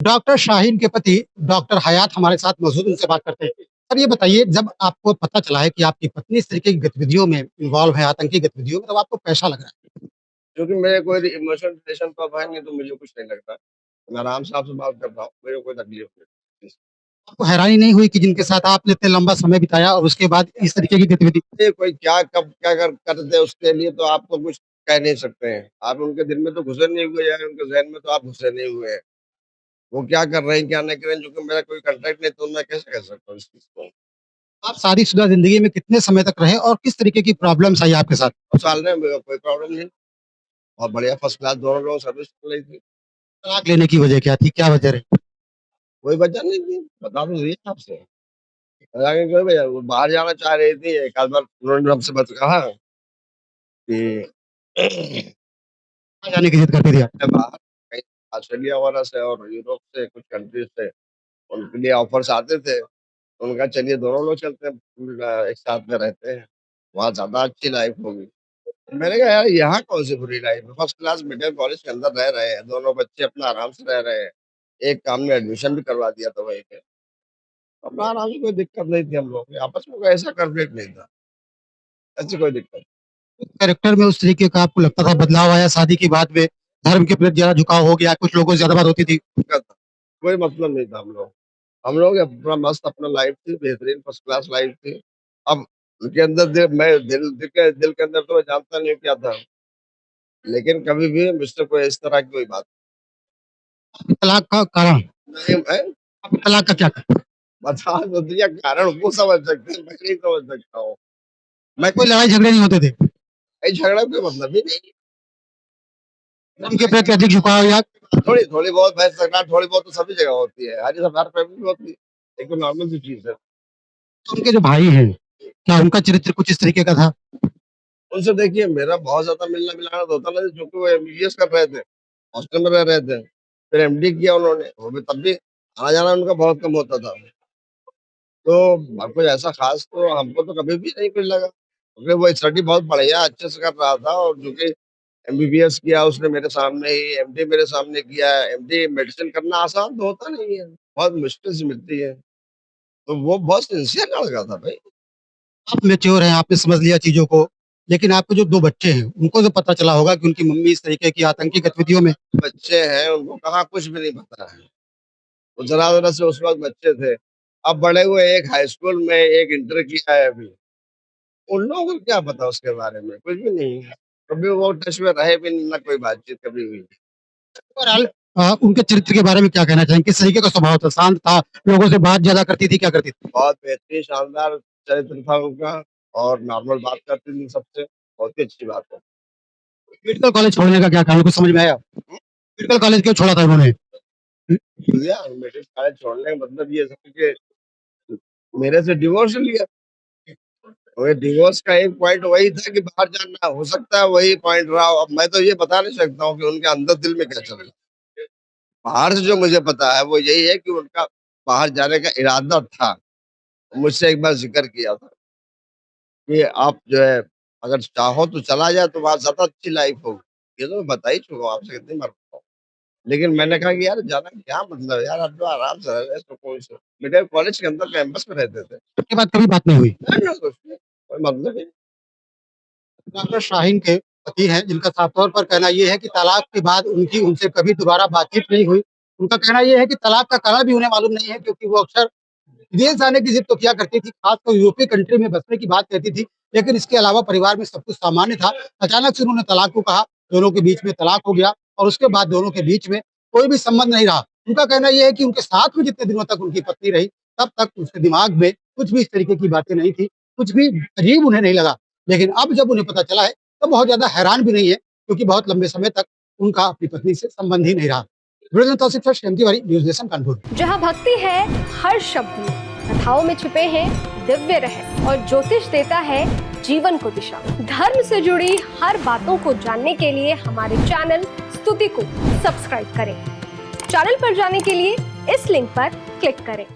Doctor Shaheen के पति doctor हयात हमारे साथ मौजूद, उनसे बात करते हैं। सर ये बताइए, जब आपको पता चला है कि आपकी पत्नी इस तरीके की गतिविधियों में इन्वॉल्व है, आतंकी गतिविधियों में, तब आपको कैसा लगा? क्योंकि मेरे कोई इमोशनल रिलेशन तो अब है नहीं तो मुझे कुछ नहीं लगता। मैं आराम से आपसे बात कर रहा हूँ, मेरे को कोई तकलीफ नहीं। आपको हैरानी नहीं हुई कि जिनके साथ आपने इतने लंबा समय बिताया और उसके बाद इस तरीके की गतिविधि? ये कोई क्या कब क्या कर दे उसके लिए तो आप तो कुछ कह नहीं सकते हैं। आप उनके दिल में तो घुसे नहीं हुए हैं, उनके ज़हन में तो आप घुसे नहीं हुए हैं। वो क्या कर रहे हैं, क्या नहीं कर रहे हैं, जो कि मेरा कोई कॉन्टैक्ट नहीं तो मैं कैसे कह सकता हूँ इस चीज़ को? आप शादीशुदा ज़िंदगी में कितने समय तक रहे और किस तरीके की प्रॉब्लम्स आई आपके साथ? साल में कोई प्रॉब्लम नहीं, बहुत बढ़िया फर्स्ट क्लास दोनों लोगों सर्विस चल रही थी। तलाक लेने की वजह क्या थी? क्या वजह रही? कोई वजह नहीं थी, बता तो दिए आपसे। हालाँकि कोई वजह वो बाहर जाना चाह रही थी, एक आध बार उन्होंने हमसे बस कहा कि कहाँ जाने की ज़िद करती थी आप? मैं बाहर कहीं ऑस्ट्रेलिया वगैरह से और यूरोप से कुछ कंट्रीज़ से उनके लिए ऑफ़र्स आते थे। तो उन्होंने कहा चलिए दोनों लोग चलते हैं, एक साथ में रहते हैं, वहाँ ज़्यादा अच्छी लाइफ़ होगी। मैंने कहा यार यहाँ कौन-सी बुरी लाइफ़ है, फर्स्ट क्लास मेडिकल कॉलेज के अंदर रह रहे हैं, दोनों बच्चे अपना आराम से रह रहे हैं। एक काम ने एडमिशन भी करवा दिया था वहीं पे। अपना आराम से कोई दिक्कत नहीं थी हम लोगों की, आपस में कोई ऐसा कॉन्फ्लिक्ट नहीं था, ऐसी कोई दिक्कत कैरेक्टर में उस तरीके का आपको लगता था बदलाव आया शादी के बाद में? धर्म के प्रति ज़्यादा झुकाव हो गया, कुछ लोगों से ज़्यादा बात होती थी? दिक्कत था, कोई मतलब नहीं था हम लोग। हम लोग अपना मस्त अपना लाइफ़ थी, बेहतरीन फर्स्ट क्लास लाइफ़ थी। अब उनके अंदर दिल के अंदर तो मैं जानता नहीं क्या था, लेकिन कभी भी मुझसे कोई इस तरह की कोई बात तलाक का कारण? नहीं है, आपके तलाक का क्या कारण? बता तो दिया कारण वो समझ सकते हैं, मैं नहीं समझ सकता हूँ। मैं कोई लड़ाई झगड़े नहीं होते थे? कहीं झगड़ा कोई मतलब ही नहीं। धर्म के प्रति अधिक झुकाव या थोड़ी थोड़ी बहुत बहस-तकरार थोड़ी बहुत तो सभी जगह होती है, हर फैमिली में होती है, एक तो नॉर्मल सी चीज़ है। उनके जो भाई हैं, क्या उनका चरित्र कुछ इस तरीके का था? उनसे देखिए मेरा बहुत ज़्यादा मिलना-मिलाना तो होता नहीं चूँकि वो एमबीबीएस कर रहे थे, हॉस्टल में रह रहे थे, फिर एमडी किया उन्होंने, वो भी तब भी आना-जाना उनका बहुत कम होता था। तो कुछ ऐसा ख़ास तो हमको तो कभी भी नहीं कुछ लगा, क्योंकि वो स्टडी बहुत बढ़िया अच्छे से कर रहा था और जो कि एमबीबीएस किया उसने मेरे सामने ही, एमडी मेरे सामने किया, एमडी मेडिसिन करना आसान तो होता नहीं है, बहुत मुश्किल से मिलती है। तो वो बहुत सिंसियर लड़का था भाई। आप मैच्योर हैं, आपने समझ लिया चीज़ों को, लेकिन आपके जो 2 बच्चे हैं, उनको तो पता चला होगा कि उनकी मम्मी इस तरीके की आतंकी गतिविधियों में। बच्चे हैं, उनको कहाँ कुछ भी नहीं पता है। वो ज़रा-ज़रा से उस वक़्त बच्चे थे। अब बड़े हुए, एक हाई स्कूल में, एक इंटर किया है अभी। उन लोगों को क्या पता उसके बारे में? कुछ भी नहीं है। कभी वो टच में रहे भी नहीं, ना कोई बातचीत कभी हुई। ओवरऑल उनके चरित्र के बारे में क्या कहना चाहेंगे? किस तरीके का स्वभाव था? शांत था, लोगों से बात ज़्यादा करती थी, क्या करती थी? बहुत बेहतरीन शानदार चरित्र था उनका और नॉर्मल बात करती थी सबसे, बहुत ही अच्छी बात है। मेडिकल कॉलेज छोड़ने का क्या कारण, कुछ समझ में आया? मेडिकल कॉलेज क्यों छोड़ा था उन्होंने? भैया मेडिकल कॉलेज छोड़ने का मतलब ये था कि मेरे से डिवोर्स लिया। और डिवोर्स का एक पॉइंट वही था कि बाहर जाना, हो सकता है वही पॉइंट रहा हो। अब मैं तो ये बता नहीं सकता हूँ कि उनके अंदर दिल में क्या चल रहा है। बाहर से जो मुझे पता है वो यही है कि उनका बाहर जाने का इरादा था। मुझसे एक बार ज़िक्र किया था कि आप जो है अगर चाहो तो चला जाए तो वहाँ ज़्यादा अच्छी लाइफ़ होगी। ये तो मैं बता ही चुका हूँ आपसे कितनी बार बताऊँ। लेकिन मैंने कहा कि यार जाना क्या मतलब है यार, आप तो आराम से रह रहे हैं सुकून से। मेरे कॉलेज के अंदर कैंपस में रहते थे। उसके बाद कभी बात नहीं हुई? ना कुछ नहीं, कोई मतलब ही नहीं। डॉक्टर शाहीन के पति हैं, जिनका साफ तौर पर कहना ये है कि तलाक के बाद उनकी उनसे कभी दोबारा बातचीत नहीं हुई। उनका कहना ये है कि तलाक का कारण भी उन्हें मालूम नहीं है, क्योंकि वो अक्सर विदेश जाने की ज़िद तो किया करती थी, खासकर यूरोपीय कंट्री में बसने की बात कहती थी, लेकिन इसके अलावा परिवार में सब कुछ सामान्य था। अचानक से उन्होंने तलाक को कहा, दोनों के बीच में तलाक हो गया और उसके बाद दोनों के बीच में कोई भी संबंध नहीं रहा। उनका कहना ये है कि उनके साथ में जितने दिनों तक उनकी पत्नी रही, तब तक उसके दिमाग में कुछ भी इस तरीके की बातें नहीं थी, कुछ भी अजीब उन्हें नहीं लगा। लेकिन अब जब उन्हें पता चला है, तो बहुत ज़्यादा हैरान भी नहीं है, क्योंकि बहुत लंबे समय तक उनका अपनी पत्नी से संबंध ही नहीं रहा। Video journalist Tauseef Shaikh Tiwari, News Nation Kanpur. जहाँ भक्ति है हर शब्द में, कथाओं में छुपे हैं दिव्य रहस्य और ज्योतिष देता है जीवन को दिशा। धर्म से जुड़ी हर बातों को जानने के लिए हमारे चैनल स्तुति को सब्सक्राइब करें। चैनल पर जाने के लिए इस लिंक पर क्लिक करें।